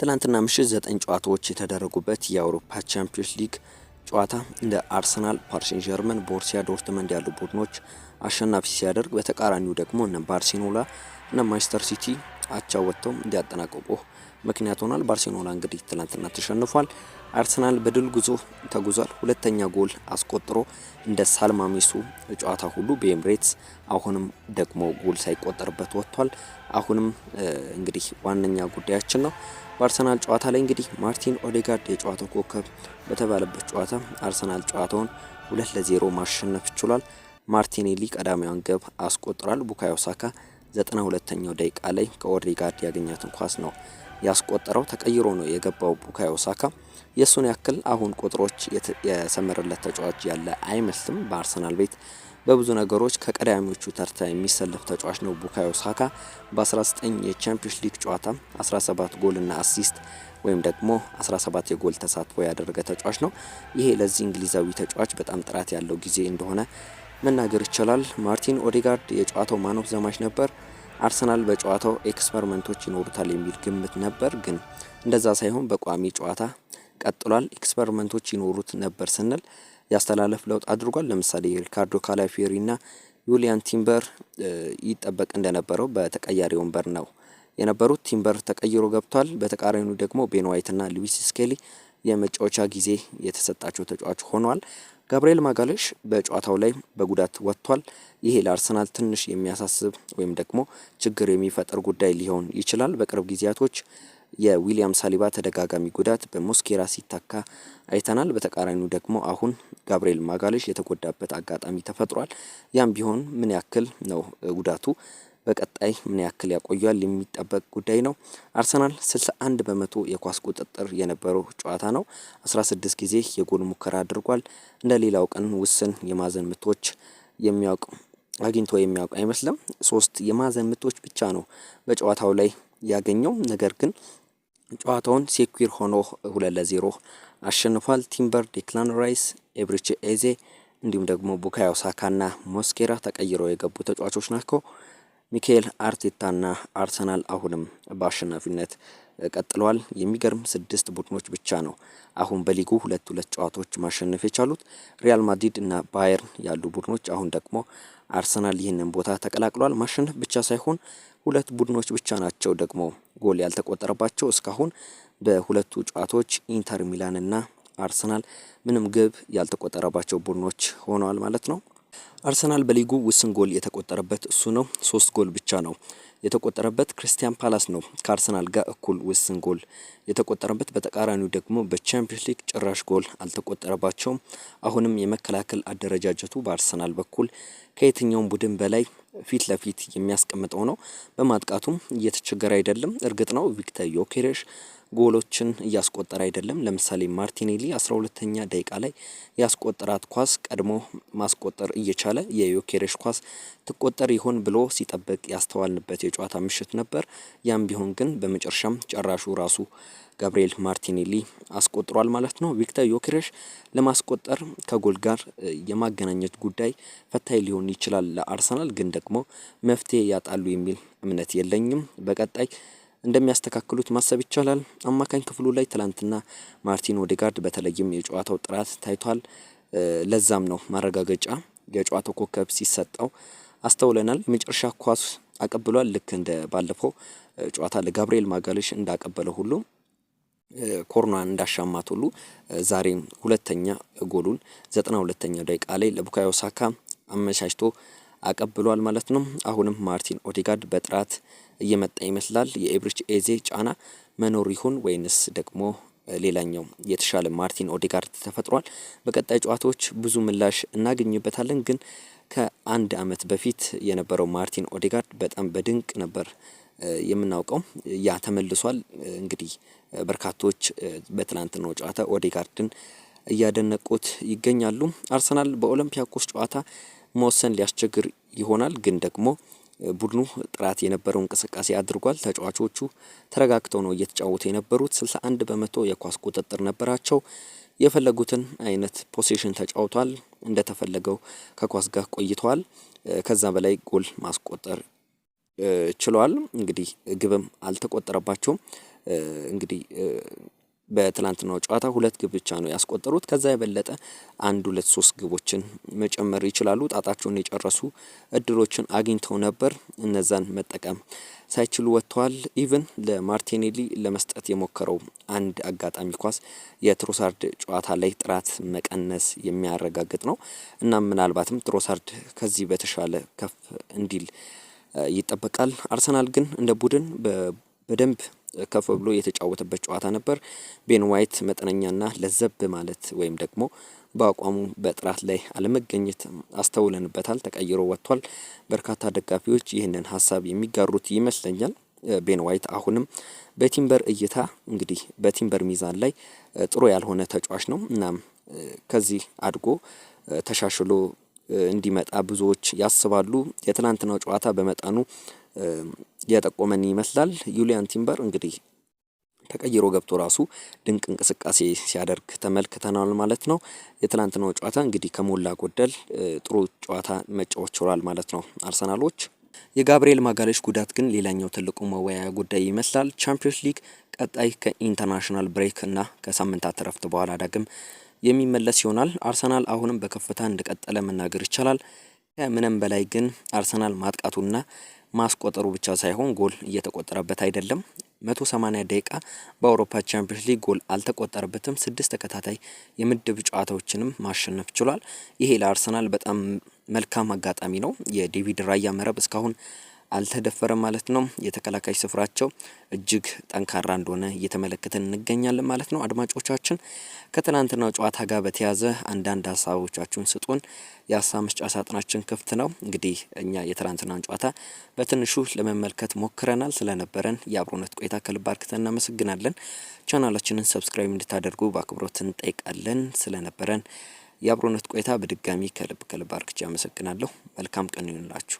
ትላንትና ምሽት 9 ጨዋታዎች የተደረጉበት የአውሮፓ ቻምፒዮንስ ሊግ ጨዋታ እንደ አርሰናል፣ ፓሪስ ሴን ዠርመን፣ ቦሩሲያ ዶርትመንድ ያሉ ቡድኖች አሸናፊ ሲያደርግ በተቃራኒው ደግሞ እነ ባርሴሎና እና ማንቸስተር ሲቲ አቻ ወጥተው እንዲያጠናቀቁ ምክንያት ሆኗል። ባርሴሎና እንግዲህ ትላንትና ተሸንፏል። አርሰናል በድል ጉዞ ተጉዟል። ሁለተኛ ጎል አስቆጥሮ እንደ ሳልማሜሱ ጨዋታ ሁሉ በኤምሬትስ አሁንም ደግሞ ጎል ሳይቆጠርበት ወጥቷል። አሁንም እንግዲህ ዋነኛ ጉዳያችን ነው በአርሰናል ጨዋታ ላይ እንግዲህ ማርቲን ኦዴጋርድ የጨዋታው ኮከብ በተባለበት ጨዋታ አርሰናል ጨዋታውን 2-0 ማሸነፍ ችሏል። ማርቲኔሊ ቀዳሚዋን ግብ አስቆጥሯል። ቡካዮ ሳካ 92ኛው ደቂቃ ላይ ከኦዴጋርድ ያገኛትን ኳስ ነው ያስቆጠረው። ተቀይሮ ነው የገባው ቡካዮ ሳካ። የሱን ያክል አሁን ቁጥሮች የሰመረለት ተጫዋች ያለ አይመስልም። በአርሰናል ቤት በብዙ ነገሮች ከቀዳሚዎቹ ተርታ የሚሰለፍ ተጫዋች ነው ቡካዮ ሳካ። በ19 የቻምፒዮንስ ሊግ ጨዋታ 17 ጎልና አሲስት ወይም ደግሞ 17 የጎል ተሳትፎ ያደረገ ተጫዋች ነው። ይሄ ለዚህ እንግሊዛዊ ተጫዋች በጣም ጥራት ያለው ጊዜ እንደሆነ መናገር ይቻላል። ማርቲን ኦዴጋርድ የጨዋታው ማን ኦፍ ዘ ማች ነበር። አርሰናል በጨዋታው ኤክስፐሪመንቶች ይኖሩታል የሚል ግምት ነበር፣ ግን እንደዛ ሳይሆን በቋሚ ጨዋታ ቀጥሏል። ኤክስፐሪመንቶች ይኖሩት ነበር ስንል ያስተላለፍ ለውጥ አድርጓል። ለምሳሌ ሪካርዶ ካላፊዮሪ እና ዩሊያን ቲምበር ይጠበቅ እንደነበረው በተቀያሪ ወንበር ነው የነበሩት። ቲምበር ተቀይሮ ገብቷል። በተቃራኒው ደግሞ ቤን ዋይት እና ሉዊስ ስኬሊ የመጫወቻ ጊዜ የተሰጣቸው ተጫዋች ሆኗል። ጋብሪኤል ማጋሌሽ በጨዋታው ላይ በጉዳት ወጥቷል። ይሄ ለአርሰናል ትንሽ የሚያሳስብ ወይም ደግሞ ችግር የሚፈጥር ጉዳይ ሊሆን ይችላል። በቅርብ ጊዜያቶች የዊሊያም ሳሊባ ተደጋጋሚ ጉዳት በሞስኬራ ሲታካ አይተናል። በተቃራኒው ደግሞ አሁን ጋብሪኤል ማጋሌሽ የተጎዳበት አጋጣሚ ተፈጥሯል። ያም ቢሆን ምን ያክል ነው ጉዳቱ በቀጣይ ምን ያክል ያቆያል የሚጠበቅ ጉዳይ ነው። አርሰናል 61 በመቶ የኳስ ቁጥጥር የነበረው ጨዋታ ነው። 16 ጊዜ የጎል ሙከራ አድርጓል። እንደ ሌላው ቀን ውስን የማዕዘን ምቶች አግኝቶ የሚያውቅ አይመስልም። 3 የማዕዘን ምቶች ብቻ ነው በጨዋታው ላይ ያገኘው። ነገር ግን ጨዋታውን ሴኩር ሆኖ 2-0 አሸንፏል። ቲምበር፣ ዴክላን ራይስ፣ ኤብሪቼ ኤዜ እንዲሁም ደግሞ ቡካዮ ሳካና ሞስኬራ ተቀይረው የገቡ ተጫዋቾች ናቸው። ሚካኤል አርቴታና አርሰናል አሁንም በአሸናፊነት ቀጥለዋል። የሚገርም 6 ቡድኖች ብቻ ነው አሁን በሊጉ ሁለት ጨዋታዎች ማሸነፍ የቻሉት። ሪያል ማድሪድ እና ባየርን ያሉ ቡድኖች አሁን ደግሞ አርሰናል ይህንን ቦታ ተቀላቅሏል። ማሸነፍ ብቻ ሳይሆን 2 ቡድኖች ብቻ ናቸው ደግሞ ጎል ያልተቆጠረባቸው እስካሁን በሁለቱ ጨዋታዎች ኢንተር ሚላን እና አርሰናል ምንም ግብ ያልተቆጠረባቸው ቡድኖች ሆነዋል ማለት ነው። አርሰናል በሊጉ ውስን ጎል የተቆጠረበት እሱ ነው። 3 ጎል ብቻ ነው የተቆጠረበት። ክሪስታል ፓላስ ነው ከአርሰናል ጋር እኩል ውስን ጎል የተቆጠረበት። በተቃራኒው ደግሞ በቻምፒዮንስ ሊግ ጭራሽ ጎል አልተቆጠረባቸውም። አሁንም የመከላከል አደረጃጀቱ በአርሰናል በኩል ከየትኛውም ቡድን በላይ ፊት ለፊት የሚያስቀምጠው ነው። በማጥቃቱም እየተቸገረ አይደለም። እርግጥ ነው ቪክተር ዮኬሬሽ ጎሎችን እያስቆጠረ አይደለም። ለምሳሌ ማርቲኔሊ 12ኛ ደቂቃ ላይ ያስቆጠራት ኳስ ቀድሞ ማስቆጠር እየቻለ የዮኬሬሽ ኳስ ትቆጠር ይሆን ብሎ ሲጠብቅ ያስተዋልንበት የጨዋታ ምሽት ነበር። ያም ቢሆን ግን በመጨረሻም ጨራሹ ራሱ ጋብሪኤል ማርቲኔሊ አስቆጥሯል ማለት ነው። ቪክተር ዮኬሬሽ ለማስቆጠር ከጎል ጋር የማገናኘት ጉዳይ ፈታኝ ሊሆን ይችላል ለአርሰናል፣ ግን ደግሞ መፍትሄ ያጣሉ የሚል እምነት የለኝም። በቀጣይ እንደሚያስተካክሉት ማሰብ ይቻላል። አማካኝ ክፍሉ ላይ ትላንትና ማርቲን ኦዴጋርድ በተለይም የጨዋታው ጥራት ታይቷል። ለዛም ነው ማረጋገጫ የጨዋታው ኮከብ ሲሰጠው አስተውለናል። የመጨረሻ ኳስ አቀብሏል። ልክ እንደ ባለፈው ጨዋታ ለጋብሪኤል ማጋሌሽ እንዳቀበለ ሁሉ ኮርናን እንዳሻማት ሁሉ ዛሬም ሁለተኛ ጎሉን 92ኛው ደቂቃ ላይ ለቡካዮ ሳካ አመቻችቶ አቀብሏል ማለት ነው። አሁንም ማርቲን ኦዴጋርድ በጥራት እየመጣ ይመስላል። የኤብሪች ኤዜ ጫና መኖር ይሁን ወይንስ ደግሞ ሌላኛው የተሻለ ማርቲን ኦዴጋርድ ተፈጥሯል። በቀጣይ ጨዋታዎች ብዙ ምላሽ እናገኝበታለን። ግን ከ1 ዓመት በፊት የነበረው ማርቲን ኦዴጋርድ በጣም በድንቅ ነበር የምናውቀው። ያ ተመልሷል። እንግዲህ በርካቶች በትላንትናው ጨዋታ ኦዴጋርድን እያደነቁት ይገኛሉ። አርሰናል በኦሎምፒያኮስ ጨዋታ መወሰን ሊያስቸግር ይሆናል፣ ግን ደግሞ ቡድኑ ጥራት የነበረው እንቅስቃሴ አድርጓል። ተጫዋቾቹ ተረጋግተው ነው እየተጫወቱ የነበሩት። 61 በመቶ የኳስ ቁጥጥር ነበራቸው። የፈለጉትን አይነት ፖሴሽን ተጫውቷል። እንደተፈለገው ከኳስ ጋር ቆይተዋል። ከዛ በላይ ጎል ማስቆጠር ችለዋል። እንግዲህ ግብም አልተቆጠረባቸውም። እንግዲህ በትላንትናው ጨዋታ 2 ግብ ብቻ ነው ያስቆጠሩት። ከዛ የበለጠ 1 2 3 ግቦችን መጨመር ይችላሉ። ጣጣቸውን የጨረሱ እድሎችን አግኝተው ነበር፣ እነዛን መጠቀም ሳይችሉ ወጥተዋል። ኢቭን ለማርቲኔሊ ለመስጠት የሞከረው አንድ አጋጣሚ ኳስ የትሮሳርድ ጨዋታ ላይ ጥራት መቀነስ የሚያረጋግጥ ነው እና ምናልባትም ትሮሳርድ ከዚህ በተሻለ ከፍ እንዲል ይጠበቃል። አርሰናል ግን እንደ ቡድን በደንብ ከፍ ብሎ የተጫወተበት ጨዋታ ነበር። ቤን ዋይት መጠነኛና ለዘብ ማለት ወይም ደግሞ በአቋሙ በጥራት ላይ አለመገኘት አስተውለንበታል። ተቀይሮ ወጥቷል። በርካታ ደጋፊዎች ይህንን ሀሳብ የሚጋሩት ይመስለኛል። ቤን ዋይት አሁንም በቲምበር እይታ እንግዲህ በቲምበር ሚዛን ላይ ጥሩ ያልሆነ ተጫዋች ነው። እናም ከዚህ አድጎ ተሻሽሎ እንዲመጣ ብዙዎች ያስባሉ። የትናንትናው ጨዋታ በመጠኑ ያጠቆመን ይመስላል። ዩሊያን ቲምበር እንግዲህ ተቀይሮ ገብቶ ራሱ ድንቅ እንቅስቃሴ ሲያደርግ ተመልክተናል ማለት ነው። የትላንትናው ጨዋታ እንግዲህ ከሞላ ጎደል ጥሩ ጨዋታ መጫወት ችሏል ማለት ነው አርሰናሎች። የጋብርኤል ማጋሌሽ ጉዳት ግን ሌላኛው ትልቁ መወያያ ጉዳይ ይመስላል። ቻምፒዮንስ ሊግ ቀጣይ ከኢንተርናሽናል ብሬክ እና ከሳምንታት እረፍት በኋላ ዳግም የሚመለስ ይሆናል። አርሰናል አሁንም በከፍታ እንደቀጠለ መናገር ይቻላል። ከምንም በላይ ግን አርሰናል ማጥቃቱና ማስቆጠሩ ብቻ ሳይሆን ጎል እየተቆጠረበት አይደለም። 180 ደቂቃ በአውሮፓ ቻምፒዮንስ ሊግ ጎል አልተቆጠረበትም። 6 ተከታታይ የምድብ ጨዋታዎችንም ማሸነፍ ችሏል። ይሄ ለአርሰናል በጣም መልካም አጋጣሚ ነው። የዴቪድ ራያ መረብ እስካሁን አልተደፈረም ማለት ነው። የተከላካይ ስፍራቸው እጅግ ጠንካራ እንደሆነ እየተመለከተን እንገኛለን ማለት ነው። አድማጮቻችን ከትናንትናው ጨዋታ ጋር በተያያዘ አንዳንድ ሀሳቦቻችሁን ስጡን። የሀሳብ መስጫ ሳጥናችን ክፍት ነው። እንግዲህ እኛ የትናንትናውን ጨዋታ በትንሹ ለመመልከት ሞክረናል። ስለነበረን የአብሮነት ቆይታ ከልብ አርክተን እናመሰግናለን። ቻናላችንን ሰብስክራይብ እንድታደርጉ በአክብሮት እንጠይቃለን። ስለነበረን የአብሮነት ቆይታ በድጋሚ ከልብ አርክቼ አመሰግናለሁ። መልካም ቀን ይሁንላችሁ።